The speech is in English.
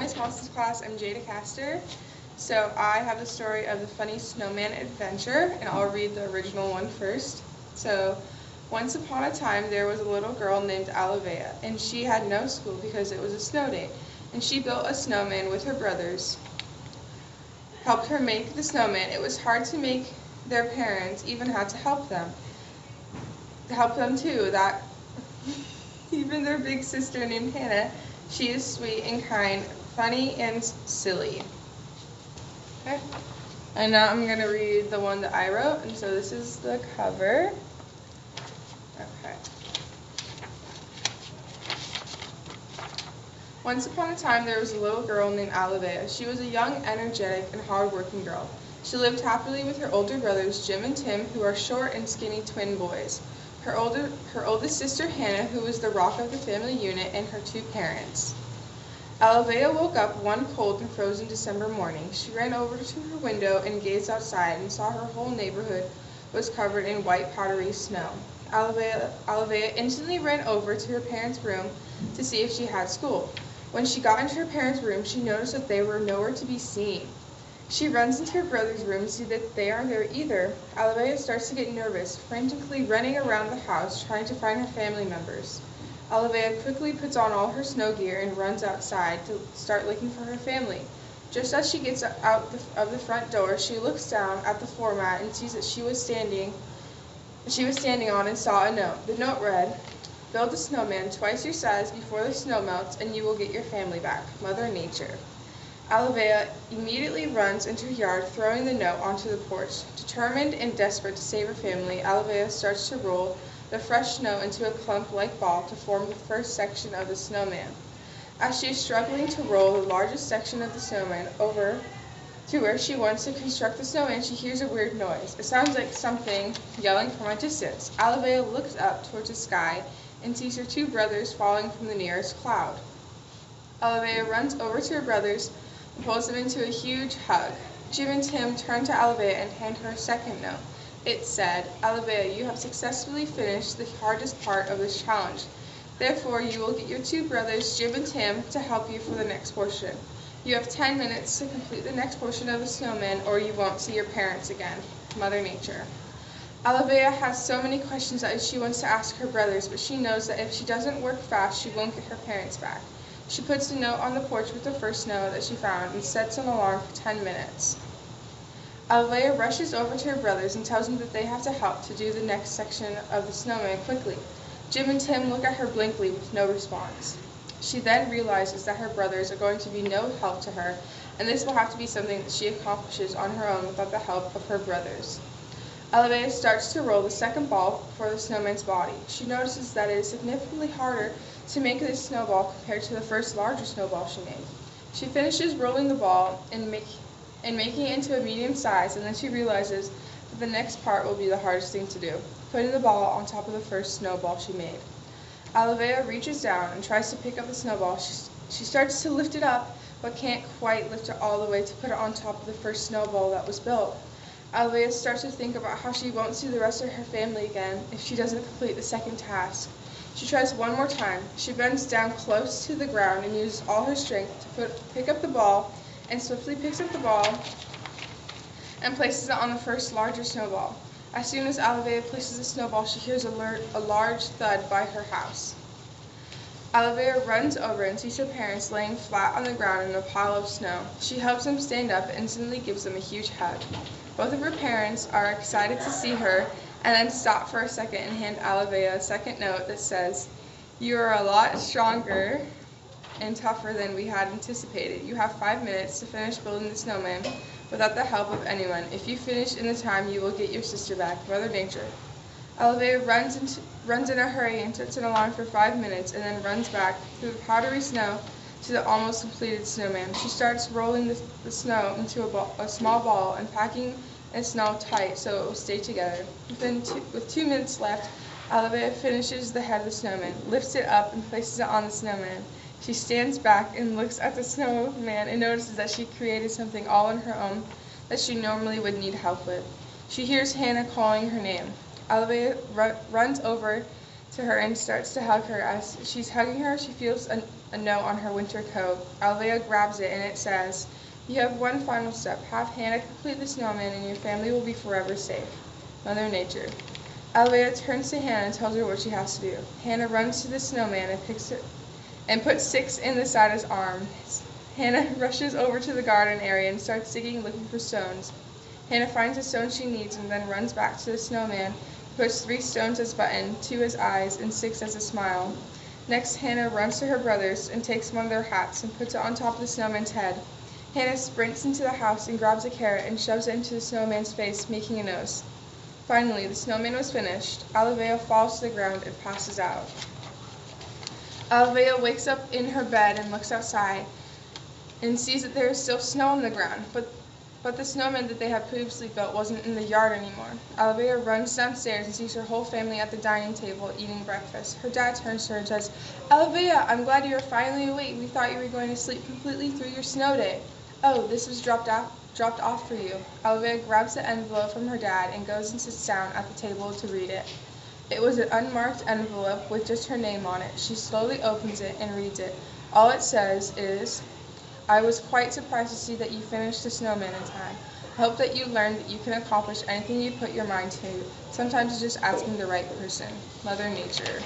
responses class. I'm Jada Caster. So I have the story of the funny snowman adventure, and I'll read the original one first. So once upon a time there was a little girl named Alavea, and she had no school because it was a snow day. And she built a snowman with her brothers, helped her make the snowman. It was hard to make. Their parents even had to help them too. That even their big sister named Hannah, she is sweet and kind, funny and silly. Okay, and now I'm going to read the one that I wrote, and so this is the cover. Okay. Once upon a time there was a little girl named Alavea. She was a young, energetic, and hard-working girl. She lived happily with her older brothers, Jim and Tim, who are short and skinny twin boys. Her oldest sister, Hannah, who was the rock of the family unit, and her two parents. Alavea woke up one cold and frozen December morning. She ran over to her window and gazed outside and saw her whole neighborhood was covered in white powdery snow. Alavea instantly ran over to her parents' room to see if she had school. When she got into her parents' room, she noticed that they were nowhere to be seen. She runs into her brother's room to see that they aren't there either. Alavea starts to get nervous, frantically running around the house trying to find her family members. Alavea quickly puts on all her snow gear and runs outside to start looking for her family. Just as she gets out of the front door, she looks down at the floor mat and sees that she was standing on and saw a note. The note read, "Build a snowman twice your size before the snow melts and you will get your family back. Mother Nature." Alavea immediately runs into her yard, throwing the note onto the porch. Determined and desperate to save her family, Alavea starts to roll the fresh snow into a clump-like ball to form the first section of the snowman. As she is struggling to roll the largest section of the snowman over to where she wants to construct the snowman, she hears a weird noise. It sounds like something yelling from a distance. Alavea looks up towards the sky and sees her two brothers falling from the nearest cloud. Alavea runs over to her brothers and pulls them into a huge hug. Jim and Tim turn to Alavea and hand her a second note. It said, "Alavea, you have successfully finished the hardest part of this challenge. Therefore, you will get your two brothers, Jim and Tim, to help you for the next portion. You have 10 minutes to complete the next portion of the snowman, or you won't see your parents again. Mother Nature." Alavea has so many questions that she wants to ask her brothers, but she knows that if she doesn't work fast, she won't get her parents back. She puts the note on the porch with the first snow that she found and sets an alarm for 10 minutes. Alavea rushes over to her brothers and tells them that they have to help to do the next section of the snowman quickly. Jim and Tim look at her blankly with no response. She then realizes that her brothers are going to be no help to her, and this will have to be something that she accomplishes on her own without the help of her brothers. Alavea starts to roll the second ball for the snowman's body. She notices that it is significantly harder to make this snowball compared to the first larger snowball she made. She finishes rolling the ball and making it into a medium size, and then she realizes that the next part will be the hardest thing to do, putting the ball on top of the first snowball she made. Alavea reaches down and tries to pick up the snowball. She starts to lift it up, but can't quite lift it all the way to put it on top of the first snowball that was built. Alavea starts to think about how she won't see the rest of her family again if she doesn't complete the second task. She tries one more time. She bends down close to the ground and uses all her strength to pick up the ball, and swiftly picks up the ball and places it on the first larger snowball. As soon as Alavea places the snowball, she hears a large thud by her house. Alavea runs over and sees her parents laying flat on the ground in a pile of snow. She helps them stand up and instantly gives them a huge hug. Both of her parents are excited to see her and then stop for a second and hand Alavea a second note that says, "You are a lot stronger and tougher than we had anticipated. You have 5 minutes to finish building the snowman without the help of anyone. If you finish in the time, you will get your sister back. Mother Nature." Alavea runs in a hurry and sets an alarm for 5 minutes and then runs back through the powdery snow to the almost completed snowman. She starts rolling the snow into a small ball and packing it snow tight so it will stay together. With 2 minutes left, Alavea finishes the head of the snowman, lifts it up, and places it on the snowman. She stands back and looks at the snowman and notices that she created something all on her own that she normally would need help with. She hears Hannah calling her name. Alavea runs over to her and starts to hug her. As she's hugging her, she feels a note on her winter coat. Alvea grabs it and it says, "You have one final step. Have Hannah complete the snowman and your family will be forever safe. Mother Nature." Alvea turns to Hannah and tells her what she has to do. Hannah runs to the snowman and puts sticks in the side of his arm. Hannah rushes over to the garden area and starts digging, looking for stones. Hannah finds the stone she needs and then runs back to the snowman, puts 3 stones as button, 2 as eyes, and 6 as a smile. Next, Hannah runs to her brothers and takes one of their hats and puts it on top of the snowman's head. Hannah sprints into the house and grabs a carrot and shoves it into the snowman's face, making a nose. Finally, the snowman was finished. Alvea falls to the ground and passes out. Alvea wakes up in her bed and looks outside and sees that there is still snow on the ground, but the snowman that they had previously built wasn't in the yard anymore. Alvea runs downstairs and sees her whole family at the dining table eating breakfast. Her dad turns to her and says, "Alvea, I'm glad you are finally awake. We thought you were going to sleep completely through your snow day. Oh, this was dropped off for you." Alvea grabs the envelope from her dad and goes and sits down at the table to read it. It was an unmarked envelope with just her name on it. She slowly opens it and reads it. All it says is, "I was quite surprised to see that you finished the snowman in time. I hope that you learned that you can accomplish anything you put your mind to. Sometimes it's just asking the right person. Mother Nature."